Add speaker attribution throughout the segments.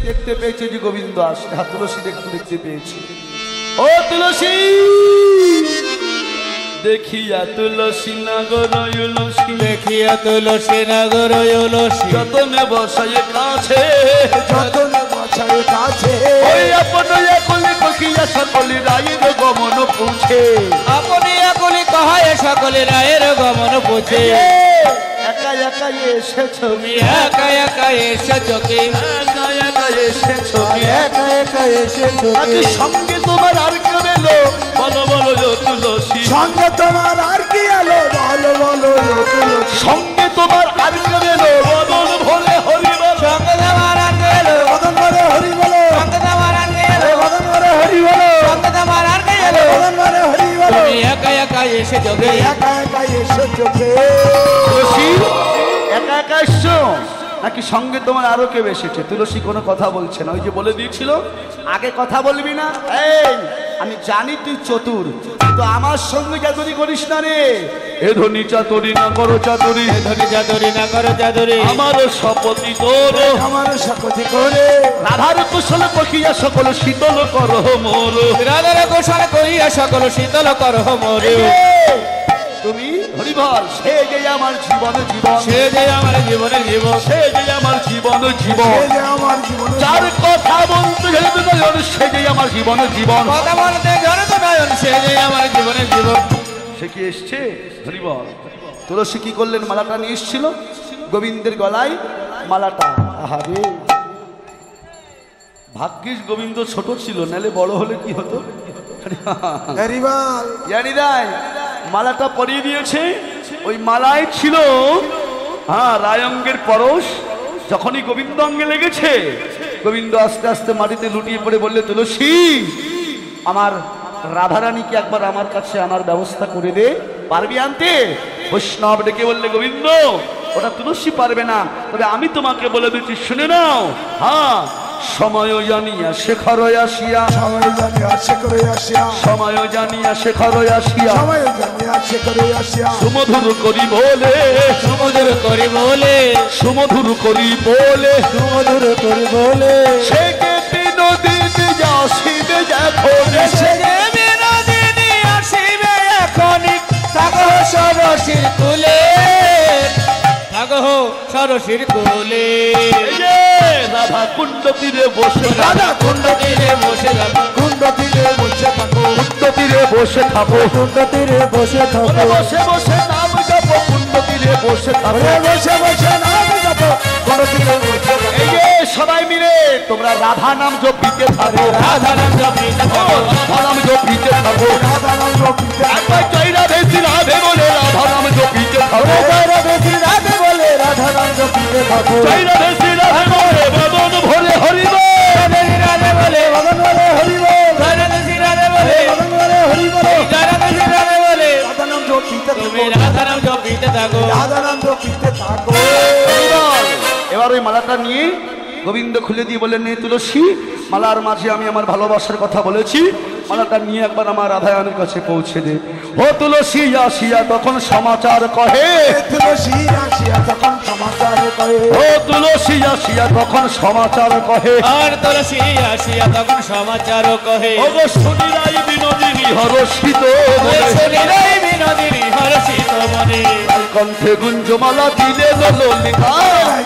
Speaker 1: দেখতে পেয়েছে যে গোবিন্দ আসছে। হ্যাঁ, তুলসী দেখতে পেয়েছি। ও তুলসী, দেখিয়া তুলসী নগর উলসী,
Speaker 2: দেখিয়া তুলসী নগর উলসী,
Speaker 1: যতনে বসায় কাছে,
Speaker 2: যতনে বসায় কাছে,
Speaker 1: ওই আপন একলি কহিয়া সকলি রায়ের গমন পুছে,
Speaker 2: আপনি একলি কহায় সকলে রায়ের গমন পুছে।
Speaker 1: একা একা এসেছ,
Speaker 2: তুমি একা একা এসেছ কি,
Speaker 1: একা একা এসেছ কি,
Speaker 2: একা একা এসেছ কি,
Speaker 1: আগে সঙ্গে তোমার আর কেউ এলো, বলো বলো ও তুলসী,
Speaker 2: সঙ্গে তোমার আর কি এলো, বলো বলো ও তুলসী,
Speaker 1: সঙ্গে তোমার আর কেউ এলো, বদন ভরে হরি বল,
Speaker 2: সঙ্গে তোমার আর কি এলো, বদন ভরে হরি বলো, সঙ্গে তোমার আর কি এলো, বদন ভরে হরি বলো, সঙ্গে তোমার আর কি এলো, বদন ভরে হরি বলো। তুমি একা একা এসেছ কি, একা একা এসেছ কি,
Speaker 1: তুলসী একা একা এসছো নাকি সঙ্গে তোমার আরো কেউ এসেছে? তুলসী কোনো কথা বলছে না। ওই যে বলে দিয়েছিল আগে কথা বলবি না। এই আমি জানি তুই চতুর, কিন্তু আমার সঙ্গে চাতুরি করিস না রে। এ ধনী চাতুরি না করো চাতুরি,
Speaker 2: এ ধনী চাতুরি না করো চাতুরি,
Speaker 1: আমারও শপথি তোর,
Speaker 2: আমারও শপথি করে,
Speaker 1: রাধার কুশল কহিয়া সকল শীতল কর মোর,
Speaker 2: রাধার গোসাল করিয়া সকল শীতল কর মোর।
Speaker 1: তুমি হরিবল, সে যে আমার জীবন জীবন,
Speaker 2: সে যে আমার জীবনের জীবন,
Speaker 1: সে যে আমার জীবন জীবন,
Speaker 2: সে যে আমার জীবন,
Speaker 1: যার কথা বলতে গেলে তো নয়ন, সে যে আমার জীবন জীবন,
Speaker 2: কথা বলতে গেলে তো নয়ন, সে যে আমার জীবনের জীবন।
Speaker 1: সে কি এসছে? হরিবল। তুলসী কি করলেন? মালাটা নিয়ে এসছিল গোবিন্দের গলায়, মালাটা। আহারে, ভাগ্যিস গোবিন্দ ছোট ছিল, নালে বড় হলে কি হতো।
Speaker 2: হরিবল,
Speaker 1: জানি নাই মালাটা পরিয়ে দিয়েছে। ওই মালায় ছিল রায়ঙ্গের পরশ। যখনই গোবিন্দ অঙ্গে লেগেছে, গোবিন্দ আস্তে আস্তে মাটিতে লুটিয়ে পড়ে বললে, তুলসী আমার রাধারানীকে একবার আমার কাছে আনার ব্যবস্থা করে দে, পারবি আনতে? বৈষ্ণব ডেকে বললে, গোবিন্দ ওটা তুলসী পারবে না, তবে আমি তোমাকে বলে দিচ্ছি, শুনে নাও। হ্যাঁ, সময় জানিয়া শেখর আসিয়া,
Speaker 2: সময় জানিয়া শেখর আসিয়া,
Speaker 1: সময় জানিয়া শেখর আসিয়া,
Speaker 2: সময় জানিয়া শেখর আসিয়া,
Speaker 1: সুমধুর করি বলে,
Speaker 2: সুমধুর করি বলে,
Speaker 1: সুমধুর করি বলে,
Speaker 2: সুমধুর করি বলে,
Speaker 1: সে কে বিনোদিনী আসিবে যখন,
Speaker 2: সে যে বিনোদিনী আসিবে এখনি, থাকো সরসির কুলে, থাকো সরসির কুলে।
Speaker 1: রাধা কুণ্ড তীরে বসে,
Speaker 2: রাধা কুণ্ড তীরে বসে থাকো, কুণ্ড তীরে বসে থাকো,
Speaker 1: কুণ্ড তীরে বসে থাকো,
Speaker 2: কুণ্ড তীরে বসে থাকো,
Speaker 1: বসে বসে নাম জপো, কুণ্ড তীরে বসে থাকো,
Speaker 2: বসে বসে নাম জপো, কুণ্ড তীরে বসে থাকো।
Speaker 1: এই যে সবাই মিলে তোমরা রাধা নাম জপিতে থাকো,
Speaker 2: রাধা নাম জপিতে থাকো,
Speaker 1: রাধা নাম জপিতে থাকো,
Speaker 2: রাধা নাম জপিতে থাকো,
Speaker 1: একবার জয় রাধে শ্রী রাধে বলে রাধা নাম জপিতে থাকো,
Speaker 2: জয় রাধে শ্রী রাধে বলে রাধা নাম জপিতে থাকো,
Speaker 1: জয় রাধে শ্রী রাধে বলে বদন ভরে হরিব,
Speaker 2: রাধে শ্রী রাধে বলে বদন বলে হরি বল, জয় রাধে শ্রী রাধে বলে বদন বলে হরি বল, জয় রাধে শ্রী রাধে বলে রাধা নাম জপিতে থাকো, তুমি রাধা নাম জপিতে থাকো, রাধা নাম জপিতে থাকো।
Speaker 1: এবার ওই মালাটা নিয়ে গোবিন্দ খুলে দিয়ে বললেন, নে তুলসী, মালার মাঝে আমি আমার ভালোবাসার কথা বলেছি, মালাটা নিয়ে একবার আমার রাধারানীর কাছে পৌঁছে দে। ও তুলসী আসিয়া তখন সমাচার কহে,
Speaker 2: তুলসী আসিয়া তখন সমাচার কহে,
Speaker 1: ও তুলসী আসিয়া তখন সমাচার কহে,
Speaker 2: আর তুলসী আসিয়া তখন সমাচার কহে,
Speaker 1: ও গো শুনিরাই বিনোদিনী হরষিত মনে,
Speaker 2: শুনিরাই বিনোদিনী হরষিত মনে,
Speaker 1: কণ্ঠে গুঞ্জমালা দিলে ললিতা,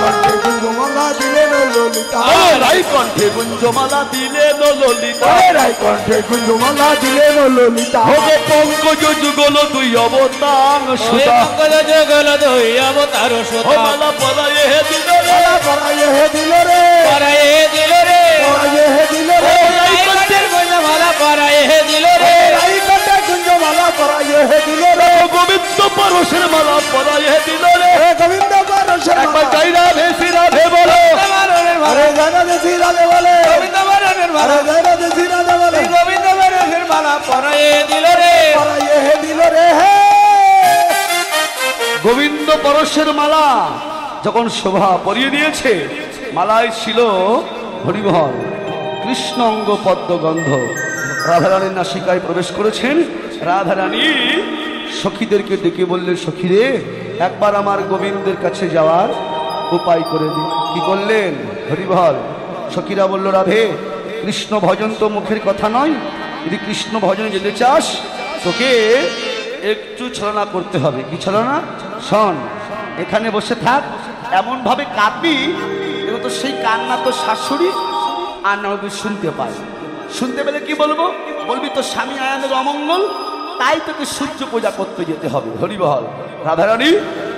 Speaker 2: কণ্ঠে গুঞ্জমালা দিলে ললিতা,
Speaker 1: রাই কণ্ঠে গুঞ্জমালা দিলে ললিতা,
Speaker 2: রাই কণ্ঠে গুঞ্জমালা দিলে ললিতা,
Speaker 1: ও গো পঙ্কজ যুগল দুই অবতার সুতা,
Speaker 2: পঙ্কজ যুগল দুই অবতার সুতা,
Speaker 1: ও মালা পরায়ে হে দিল রে,
Speaker 2: পরায়ে হে দিল রে, পরায়ে দিল রে, পরায়ে হে দিল রে, রাই কণ্ঠে গুঞ্জমালা পরায়ে হে দিল রে, রাই কণ্ঠে গুঞ্জমালা পরায়ে হে দিল রে,
Speaker 1: গোবিন্দ পরশের মালা পরায়ে হে দিল রে,
Speaker 2: গোবিন্দ পরশের
Speaker 1: একবার জয় রাধে শ্রী রাধে বলো,
Speaker 2: আরে জয় রাধে শ্রী রাধে বলে, গোবিন্দ পরশের মালা, জয় রাধে শ্রী রাধে বলে, গোবিন্দ পরশের মালা পরায়ে দিল রে, পরায়ে হে দিল রে।
Speaker 1: গোবিন্দ পরশের মালা যখন শোভা পরিয়ে দিয়েছে, মালায় ছিল হরিবল কৃষ্ণ অঙ্গ পদ্মগন্ধ। রাধারানীর নাসিকায় প্রবেশ করেছেন। রাধারানী সখীদেরকে ডেকে বললেন, সখীরে একবার আমার গোবিন্দের কাছে যাওয়ার উপায় করে দিন। কি করলেন? হরিবল সখীরা বলল রাধে কৃষ্ণ ভজন তো মুখের কথা নয়, যদি কৃষ্ণ ভজনে যেতে চাস তোকে একটু ছলনা করতে হবে। কি ছলনা? শোন, এখানে বসে থাক, এমন ভাবে কাঁদবি এবং তো সেই কান্না তো শাশুড়ি আর ননদ শুনতে পায়। শুনতে পেলে কি বলবো? বলবি তো স্বামী আয়ানের অমঙ্গল, তাই তোকে সূর্য পূজা করতে যেতে হবে। হরিবল। রাধারানী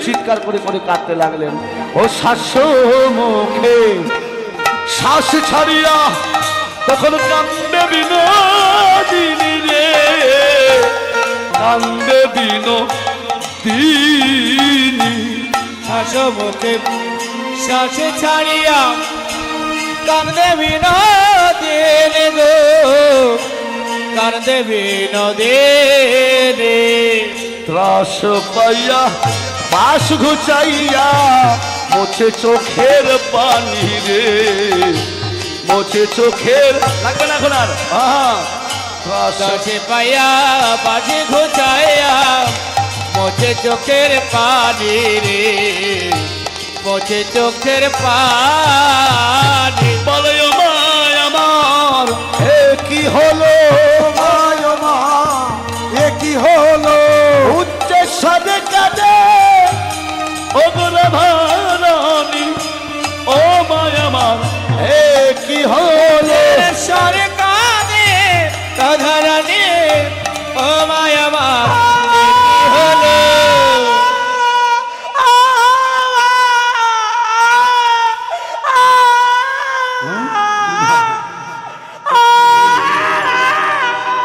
Speaker 1: চিৎকার করে করে কাঁদতে লাগলেন। ও শাস্য মুখে শ্বাস ছাড়িয়া তখন কান্দে বিনোদিনী রে, কান্দে বিনোদিনী।
Speaker 2: শ্বাস মুখে শ্বাস ছাড়িয়া কান্দে বিনোদিনী গো, কান্দে বিনোদিনী।
Speaker 1: ত্রাস পাইয়া পাশ ঘুচাইয়া মোছে চোখের পানি রে, মোছে চোখের লাগবে না এখন আর। ত্রাস
Speaker 2: পাইয়া পাশে ঘুচাইয়া মোছে চোখের পানি রে, মোছে চোখের পানি।
Speaker 1: বলে ও মায় আমার হে কি হলো, মায় আমার এ কি হলো, উচ্চ স্বরে কাঁদে ও রাধারানী। ও মায় আমার হে কি হলো,
Speaker 2: স্বরে কাঁদে রাধারানী। ও মায় আমার হলো,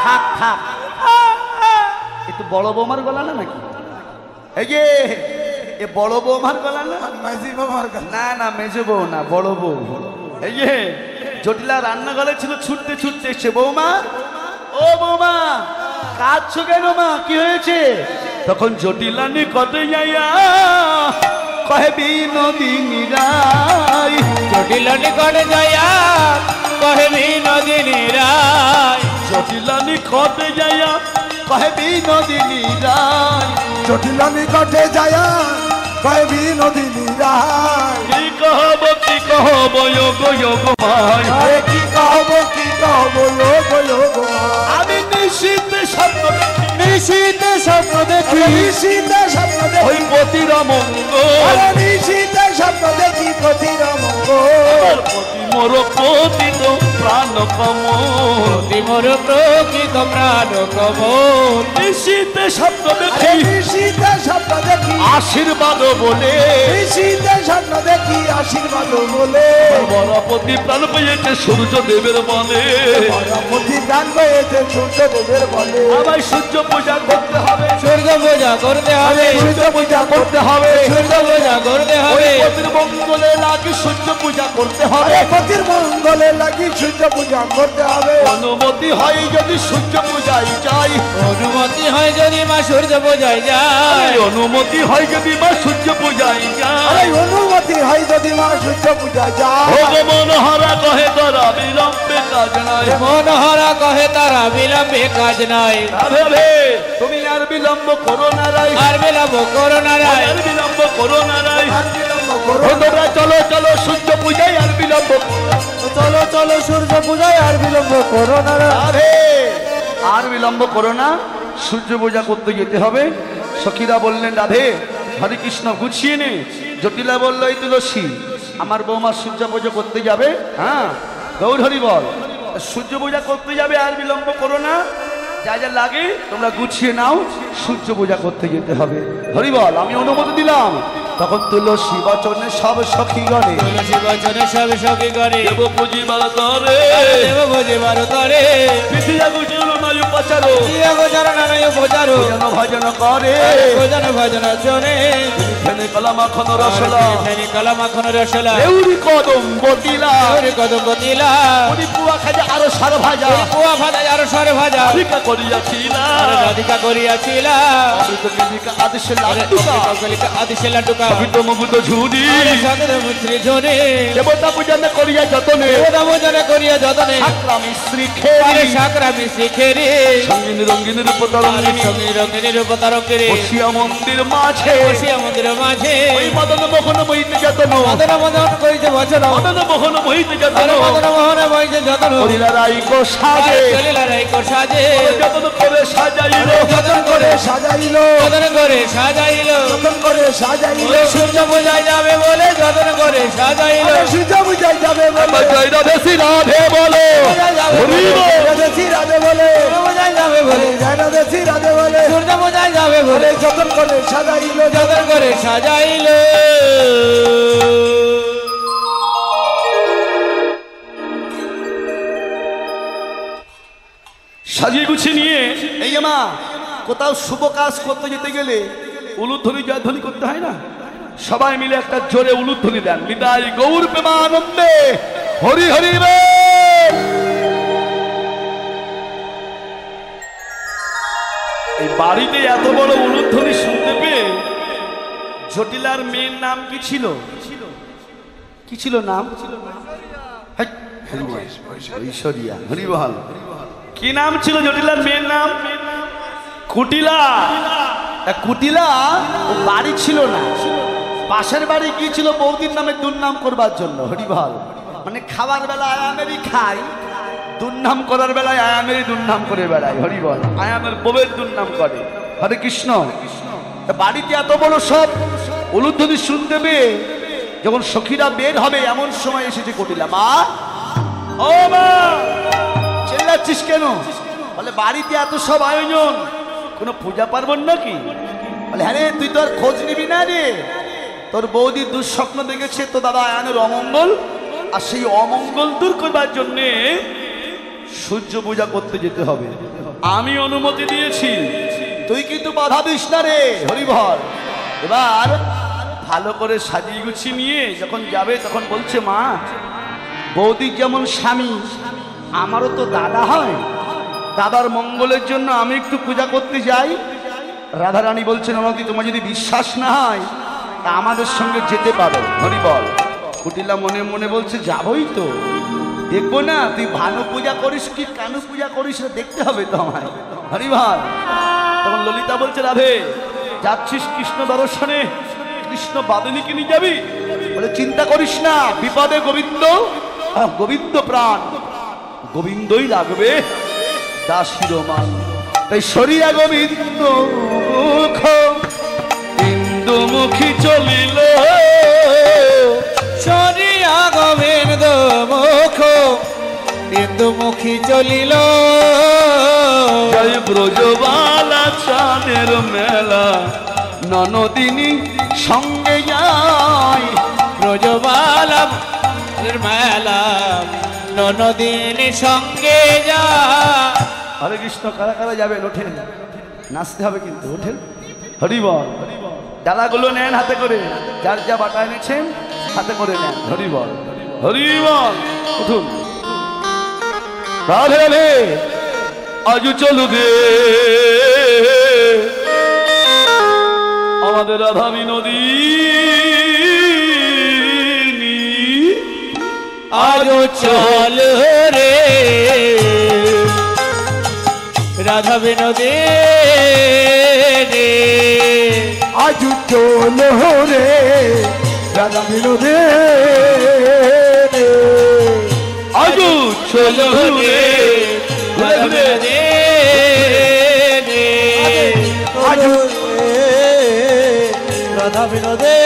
Speaker 1: থাক থাক, একটু বড় বৌমার গলা না নাকি? এই যে এ বড় বৌমার গলা না?
Speaker 3: মাঝি বাবার কাছে
Speaker 1: না না, মেজো বউ না, বড় বউ। এই যে জটিলা রান্নাঘরে ছিল, ছুটতে ছুটতে এসছে। বৌমা, ও বৌমা কাঁদছো কেন মা, কি হয়েছে? তখন জটিলা নিকটে যাইয়া কহে বিনোদিনী রায়,
Speaker 2: জটিল নিকটে যাইয়া কহে বিনোদিনী রায়।
Speaker 1: জটিলা নিকটে যাইয়া কহে বিনোদিনী রায়,
Speaker 3: জটিল নিকটে যায়া কয় বিনোদিনী রায়।
Speaker 1: কি কহব যোগ যোগ ভাই,
Speaker 3: আরে কি কহব গো
Speaker 1: আমি নিশীতে স্বপ্ন দেখি,
Speaker 2: নিশীতে স্বপ্ন দেখি,
Speaker 3: নিশীতে স্বপ্ন
Speaker 1: ওই
Speaker 3: দেখি,
Speaker 1: পতির মঙ্গল,
Speaker 3: আরে নিশীতে স্বপ্ন দেখি প্রতির মঙ্গল।
Speaker 1: প্রতি মোর পতিত প্রাণ কমল,
Speaker 2: মোর প্রকৃত প্রাণ কমল।
Speaker 1: নিশীতে স্বপ্ন
Speaker 3: আরে
Speaker 1: দেখি
Speaker 3: নিশীতে স্বপ্ন দেখি,
Speaker 1: আশীর্বাদ বলে,
Speaker 3: নিশীতে স্বপ্ন দেখি আশীর্বাদ বলে।
Speaker 1: বরপতি প্রাণ পেয়েছে সূর্য দেবের বলে,
Speaker 3: পরপতি গান গেয়েছে সূর্যদেবের বলে।
Speaker 1: আমায় সূর্য পূজা করতে হবে,
Speaker 2: সূর্য পূজা করতে হবে,
Speaker 1: সূর্য পূজা করতে হবে,
Speaker 2: সূর্য পূজা করতে
Speaker 1: ওই
Speaker 2: হবে।
Speaker 1: পতির মঙ্গলে লাগে সূর্য পূজা করতে হবে।
Speaker 3: আরে পতির মঙ্গলে লাগি সূর্য পূজা করতে হবে।
Speaker 1: অনুমতি হয় যদি সূর্য পূজায় যাই,
Speaker 2: অনুমতি হয় যদি মা সূর্য পূজায় যায়,
Speaker 1: অনুমতি হয় যদি মা সূর্য পূজায়
Speaker 3: আরে
Speaker 1: যাই।
Speaker 3: অনুমতি হয় যদি মা সূর্য পূজা যায়।
Speaker 1: মনোহরা কহে তারা বিলম্বে কাজ নাই,
Speaker 2: মনোহরা কহে তারা বিলম্বে কাজ নাই।
Speaker 1: রাধে তুমি আর বিলম্ব করো না রাই,
Speaker 2: আর বিলম্ব করো না রায়,
Speaker 1: আর বিলম্ব করো না রাই।
Speaker 3: আর বিলম্ব করো
Speaker 1: ও তোমরা চলো চলো সূর্য পূজায় আর বিলম্ব
Speaker 3: চলো চলো সূর্য পূজায় আর বিলম্ব করো না রে।
Speaker 1: রাধে আর বিলম্ব করো না, সূর্য পূজা করতে যেতে হবে। সখীরা বললেন রাধে হরে কৃষ্ণ গুছিয়ে নে। জটিলা বলল এই তুলসী আমার বৌমা সূর্য পূজা করতে যাবে। হ্যাঁ গৌর হরি বল, সূর্য পূজা করতে যাবে আর বিলম্ব করো না, যা যা লাগে তোমরা গুছিয়ে নাও, সূর্য পূজা করতে যেতে হবে। হরি বল, আমি অনুমতি দিলাম। তখন তুলসী বচনে সব সখীগণে
Speaker 2: তুলসী বচনে সব সখী করে,
Speaker 1: দেব পুজিবার তরে
Speaker 2: দেব বুঝিবার তরে,
Speaker 1: পৃথিবী গুজর নয় উপচারো
Speaker 2: দিয়া গোচর নানায় উপচারো,
Speaker 1: ভজন ভজন করে
Speaker 2: ভজন ভজন শোনে,
Speaker 1: ফেনে কলা মাখন রসলা
Speaker 2: ফেনি কলা মাখন রসলা,
Speaker 1: দেউরি কদম বটিলা
Speaker 2: গৌরী কদম গতিলা,
Speaker 1: পুরি পুয়া খাজা আরো সার ভাজা
Speaker 2: কুয়া ভাজা আর সর ভাজা,
Speaker 1: ভিকা করিয়াছিলা
Speaker 2: আর রাধিকা করিয়াছিলা,
Speaker 1: অমৃত কেলিকা আদেশে লাড্ডুকা
Speaker 2: কলিকা আদিশে লাড্ডুকা,
Speaker 1: কবিত মুগুদ ঝুরি
Speaker 2: সাদর মুত্রি ঝরে,
Speaker 1: দেবতা পূজন করিয়া যতনে
Speaker 2: দেবতা ভোজন করিয়া যতনে,
Speaker 1: সাকরামি শ্রী
Speaker 2: আরে
Speaker 1: খেরি
Speaker 2: সাকরা মিশি খেরে,
Speaker 1: সঙ্গীন রঙ্গিনের উপতরঙ্গিনী
Speaker 2: সঙ্গীন রঙ্গিনীর উপতারকের
Speaker 1: বসিয়া মন্দির মাঝে
Speaker 2: বসিয়া মন্দিরের মাঝে
Speaker 1: ওই মদন মোহন বইতে যতন
Speaker 2: মদন মদন করিতে বচন
Speaker 1: মদন মোহন বইতে যতন
Speaker 2: মদন মোহন বইতে যতন
Speaker 1: হরিলা রাইকো সাজে
Speaker 2: চলিলা রাইকো সাজে
Speaker 1: যতন করে সাজাইল
Speaker 3: যতন করে সাজাইল
Speaker 2: যতন করে সাজাইল
Speaker 3: যতন করে সাজাইল
Speaker 2: সূর্য পূজায় যাবে বলে যতন করে সাজাইল
Speaker 3: সূর্য পূজায় যাবে বলে
Speaker 1: জয় রাধে রাধে বলে হরি বল।
Speaker 3: রাধে রাধে বলে
Speaker 2: পূজায় যাবে বলে
Speaker 3: রাধে রাধে বলে
Speaker 2: সূর্য পূজায় যাবে বলে
Speaker 3: যতন করে সাজাইল
Speaker 2: যতন করে সাজাইল
Speaker 1: সাজিয়ে গুছিয়ে নিয়ে এই মা কোথাও শুভ কাজ করতে যেতে গেলে উলুধ্বনি জয়ধ্বনি করতে হয় না? সবাই মিলে একটা জোরে উলুধ্বনি দেন। বিদায় গৌর প্রেমানন্দে হরি হরি বল। এই বাড়িতে এত বড় উলুধ্বনি শুনতে পেয়ে জটিলার মেয়ের নাম কি ছিল? কি ছিল নাম? হেই, হরি বল। ঐশ্বরিয়া। হরি বল। কি নাম ছিল জটিলার মেয়ের নাম? কুটিলা। কুটিলা ও বাড়ি ছিল না, পাশের বাড়ি গিয়েছিল বৌদির নামে দুর্নাম করবার জন্য। হরিবল। মানে খাবার বেলায় আয়ামেরই খাই, দুর্নাম করার বেলায় আয়ামেরই দুর্নাম করে বেড়ায়। হরিবল। আয়ামের বউয়ের দুর্নাম করে। হরে কৃষ্ণ। বাড়িতে এত বড় সব উলুধ্বনি শুনতে পেয়ে যখন সখীরা বের হবে এমন সময় এসেছে কুটিলা। মা, ও মা, চেল্লাচ্ছিস কেন? বলে বাড়িতে এত সব আয়োজন, কোনো পূজা পার্বণ নাকি? বলে হ্যাঁ রে, তুই তো আর খোঁজ নিবি না রে। তোর বৌদি দুঃস্বপ্ন দেখেছে তো দাদা আয়নের অমঙ্গল, আর সেই অমঙ্গল দূর করবার জন্যে সূর্য পূজা করতে যেতে হবে। আমি অনুমতি দিয়েছি, তুই কিন্তু বাধা দিস না রে। হরিবল। এবার ভালো করে সাজিয়ে গুছিয়ে নিয়ে যখন যাবে তখন বলছে, মা, বৌদির যেমন স্বামী আমারও তো দাদা হয়, দাদার মঙ্গলের জন্য আমি একটু পূজা করতে যাই। রাধারানী বলছেন, আমাকে তোমার যদি বিশ্বাস না হয় তা আমাদের সঙ্গে যেতে পারো। হরিবল। কুটিলা মনে মনে বলছে, যাবই তো, দেখবো না তুই ভানু পূজা করিস কি কানু পূজা করিস, দেখতে হবে তো আমায়। হরিবল। তখন ললিতা বলছে, রাধে, যাচ্ছিস কৃষ্ণ দর্শনে, কৃষ্ণ বাদনীকে নিয়ে যাবি? বলে চিন্তা করিস না, বিপদে গোবিন্দ, গোবিন্দ প্রাণ, গোবিন্দই লাগবে দাসীর মান। তাই সরিয়া গোবিন্দ মুখ ইন্দুমুখী চলিল,
Speaker 2: সরিয়া গোবিন্দ মুখ ইন্দুমুখী চলিল।
Speaker 1: জয় ব্রজবালা চাঁদের মেলা, ননদিনী সঙ্গে যাই।
Speaker 2: ব্রজবালা মেলা ননদিনী সঙ্গে যা।
Speaker 1: হরে কৃষ্ণ। কারা কারা যাবেন? ওঠেন, নাচতে হবে কিন্তু, ওঠেন। হরিবল। ডালাগুলো নেন হাতে করে, যার যা বাটা এনেছেন হাতে করে নেন। হরিবল। হরিবল। উঠুন। রাধে রাধে। আজ চলু দে আমাদের রাধা বিনোদিনী,
Speaker 2: আজ চল রে রাধা বিনোদে রে।
Speaker 3: আজ চল রে রাধা বিনোদে
Speaker 1: আজ চলু রে
Speaker 2: রাধা বিনোদে রে।
Speaker 3: আজ রাধা বিনোদে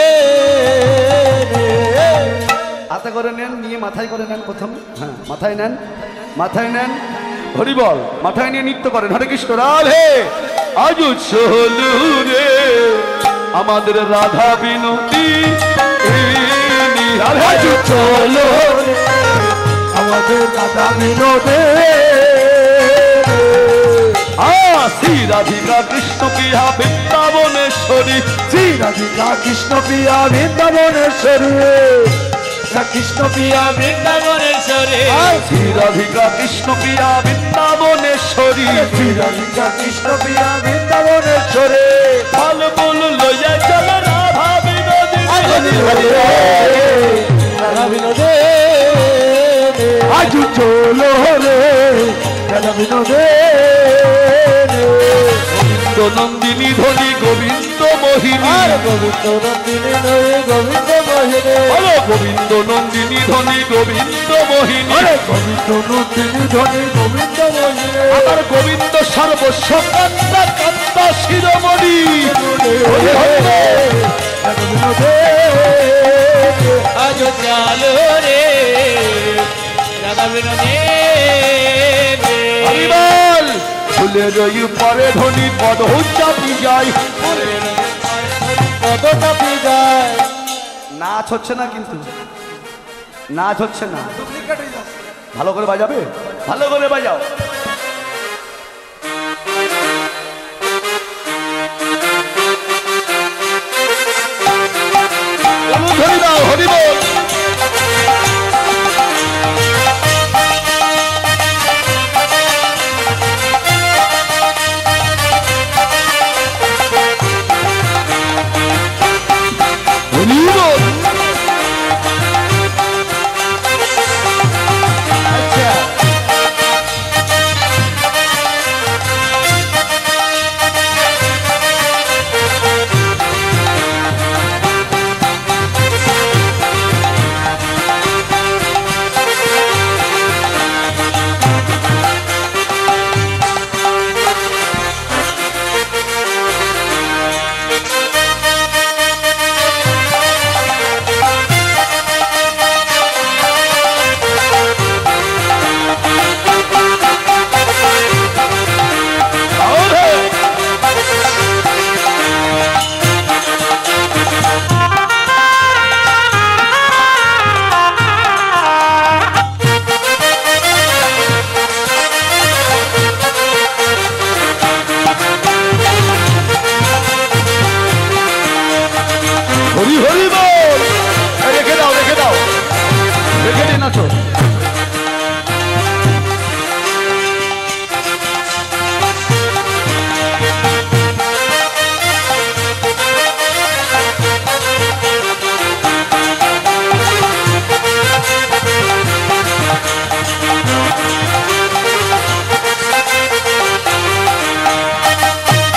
Speaker 1: হাতে করে নেন, নিয়ে মাথায় করে নেন প্রথমে। হ্যাঁ, মাথায় নেন, মাথায় নেন। হরিবল। মাথায় নিয়ে নৃত্য করেন। হরে কৃষ্ণ। রাধে। আজ চলু রে আমাদের রাধা বিনোদী,
Speaker 3: আজ চল রে আমাদের রাধা বিনোদে
Speaker 1: শ্রী রাধিকা কৃষ্ণ প্রিয়া বৃন্দাবনেশ্বরী,
Speaker 3: শ্রী রাধিকা কৃষ্ণ প্রিয়া বৃন্দাবনেশ্বরী, কৃষ্ণ প্রিয়া
Speaker 2: বৃন্দাবনেশ্বরে
Speaker 1: শ্রী রাধিকা কৃষ্ণ প্রিয়া বৃন্দাবনেশ্বরী,
Speaker 3: শ্রী রাধিকা কৃষ্ণ প্রিয়া বৃন্দাবনেশ্বরী।
Speaker 1: ফল ফুল লইয়া চল রাধা বিনোদিনী,
Speaker 3: রাধা বিনোদে আজ চলো রে রাধা বিনোদে
Speaker 1: নন্দিনী ধনী গোবিন্দ মোহিনী
Speaker 3: আর গোবিন্দ নন্দিনী নয় গোবিন্দ মোহিনী
Speaker 1: বলো গোবিন্দ নন্দিনী ধনী গোবিন্দ মোহিনী
Speaker 3: আরে গোবিন্দ নন্দিনী ধনী গোবিন্দ মোহিনী
Speaker 1: আমার গোবিন্দ সর্বস্ব কান্তা কান্তা শিরোমণি হরি হরি
Speaker 2: আজ চালো রে রাধা বিনোদে
Speaker 1: হরিবল ফুলের ওই পরে ধনী পদ চাপি যায়
Speaker 3: কত চাপি যায়
Speaker 1: নাচ হচ্ছে না কিন্তু নাচ হচ্ছে না ভালো করে বাজাবে ভালো করে বাজাও ধরি দাও হরিবল হরিবল আচ্ছা হরি হরি বল রেখে দাও রেখে দিন আছো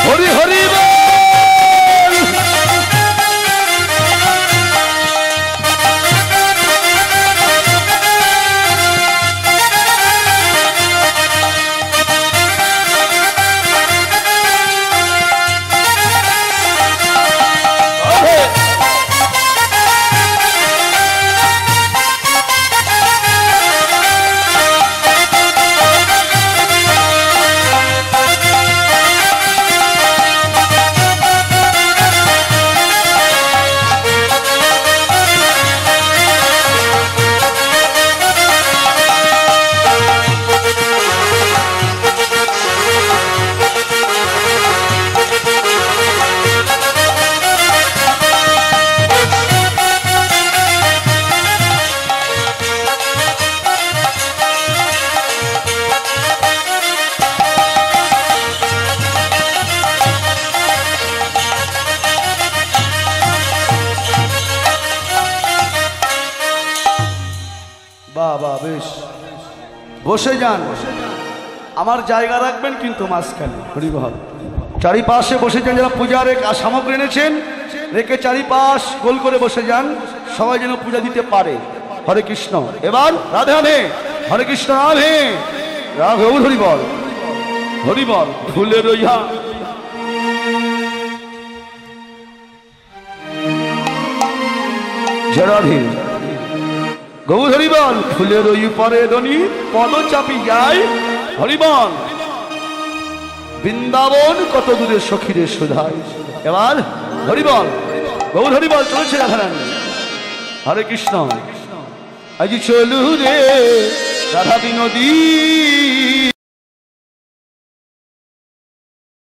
Speaker 1: হরি হরি বল বাবা বেশ বসে যান আমার জায়গা রাখবেন কিন্তু মাঝখানে হরিবল চারিপাশে বসে যান যারা পূজার সামগ্রী এনেছেন রেখে চারিপাশ গোল করে বসে যান সবাই যেন পূজা দিতে পারে হরে কৃষ্ণ এবার রাধে রাধে হরে কৃষ্ণ রাধে রাধে হরিবল হরিবল ফুলের ইহা রাধে গৌর হরিবল ফুলের ওই পরে ধনী পদ চাপি যায় হরিবল বৃন্দাবন কত দূরে সখীরে সুধায় এবার হরিবল গৌর হরিবল চলেছে রাধারানী হরে কৃষ্ণ আজ চলু রে রাধা বিনোদী